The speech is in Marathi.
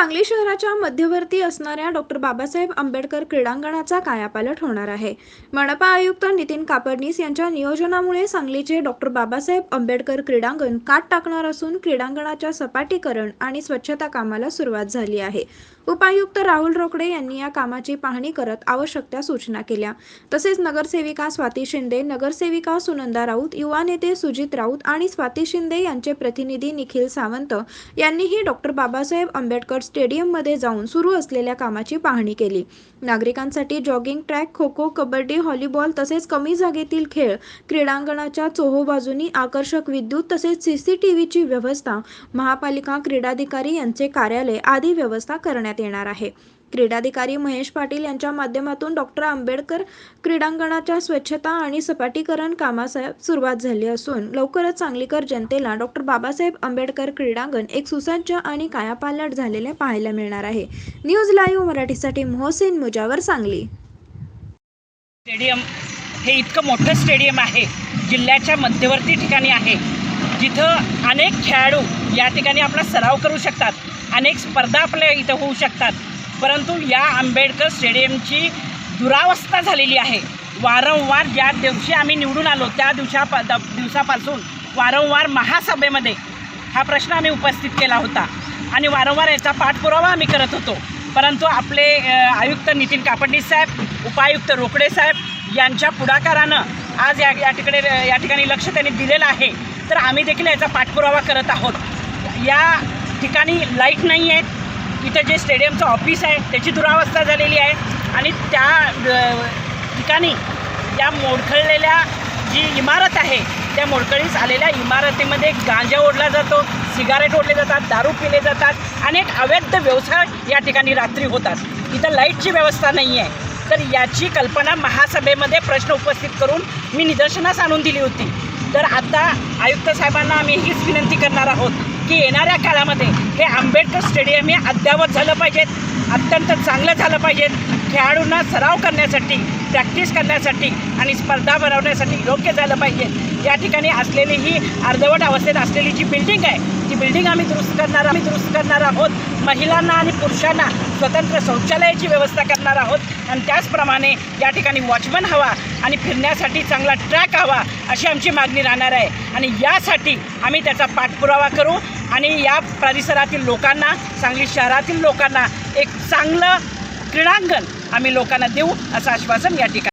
सांगली शहराच्या मध्यवर्ती असणाऱ्या डॉक्टर बाबासाहेब आंबेडकर क्रीडांगणाचा कायापालट होणार आहे। मनपा आयुक्त नितीन कापडनीस यांच्या नियोजनामुळे सांगलीचे डॉक्टर बाबासाहेब आंबेडकर क्रीडांगण काट टाकणार असून क्रीडांगणाच्या सपाटीकरण आणि स्वच्छता कामाला सुरुवात झाली आहे। उपायुक्त राहुल रोकडे यांनी या कामाची पाहणी करत आवश्यक त्या सूचना केल्या। तसेच नगरसेविका स्वाती शिंदे, नगरसेविका सुनंदा राऊत, युवा नेते सुजित राऊत आणि स्वाती शिंदे यांचे प्रतिनिधी निखिल सावंत यांनीही डॉक्टर बाबासाहेब आंबेडकर स्टेडियममध्ये जाऊन सुरू असलेल्या कामाची पाहणी केली। नागरिकांसाठी jogging track, kho-kho, kabaddi, volleyball तसेच कमी जागेतील खेळ, क्रीडांगणाच्या चोहोबाजूंनी आकर्षक विद्युत तसेच सीसीटीव्हीची व्यवस्था, महापालिका क्रीडाधिकारी यांचे कार्यालय आदी व्यवस्था करण्यात येणार आहे। क्रीडाधिकारी महेश पाटील यांच्या माध्यमातून डॉक्टर आंबेडकर क्रीडांगणाच्या स्वच्छता आणि सपाटीकरण कामास सुरुवात झाली असून लवकरच सांगलीकर जनतेला डॉक्टर बाबासाहेब आंबेडकर क्रीडांगण एक सुसज्ज आणि कायापालट झालेले पाहायला मिळणार आहे। न्यूज लाईव्ह मराठीसाठी मोहसिन मुजावर, सांगली। स्टेडियम हे इतकं मोठं स्टेडियम आहे, जिल्ह्याच्या मध्यवर्ती ठिकाणी आहे, जिथं अनेक खेळाडू या ठिकाणी आपला सराव करू शकतात, अनेक स्पर्धा आपल्या इथं होऊ शकतात। परंतु या आंबेडकर स्टेडियमची दुरावस्था झालेली आहे। वारंवार ज्या दिवशी आम्ही निवडून आलो त्या दिवसापासून वारंवार महासभेमध्ये हा प्रश्न आम्ही उपस्थित केला होता आणि वारंवार याचा पाठपुरावा आम्ही करत होतो। परंतु आपले आयुक्त नितीन कापडनीस साहेब, उपायुक्त रोकडे साहेब यांच्या पुढाकारानं आज या ठिकाणी लक्ष त्यांनी दिलेलं आहे। तर आम्ही देखील याचा पाठपुरावा करत आहोत। या ठिकाणी लाईट नाही आहेत, इथं जे स्टेडियमचं ऑफिस आहे त्याची दुरावस्था झालेली आहे आणि त्या ठिकाणी या मोडखळलेल्या जी इमारत आहे त्या मोडकळीस आलेल्या इमारतीमध्ये गांजा ओढला जातो, सिगारेट ओढले जातात, दारू पिले जातात, अनेक अवैध व्यवसाय या ठिकाणी रात्री होतात। इथं लाईटची व्यवस्था नाही आहे। तर याची कल्पना महासभेमध्ये प्रश्न उपस्थित करून मी निदर्शनास आणून दिली होती। तर आता आयुक्त साहेबांना आम्ही हीच विनंती करणार आहोत की येणाऱ्या काळामध्ये हे आंबेडकर स्टेडियम हे अद्ययावत झालं पाहिजे, अत्यंत चांगलं झालं पाहिजे। खेळाडूंना सराव करण्यासाठी, प्रॅक्टिस करण्यासाठी आणि स्पर्धा बनवण्यासाठी योग्य झालं पाहिजे। या ठिकाणी असलेली ही अर्धवट अवस्थेत असलेली जी बिल्डिंग आहे ती बिल्डिंग आम्ही दुरुस्त करणार आहोत। महिलांना आणि पुरुषांना स्वतंत्र शौचालयाची व्यवस्था करणार आहोत आणि त्याचप्रमाणे या ठिकाणी वॉचमन हवा आणि फिरण्यासाठी चांगला ट्रॅक हवा अशी आमची मागणी राहणार आहे आणि यासाठी आम्ही त्याचा पाठपुरावा करू आणि या परिसरातील लोकांना, सांगली शहरातील लोकांना एक चांगलं क्रीडांगण आम्ही लोकांना देऊ असं आश्वासन या ठिकाणी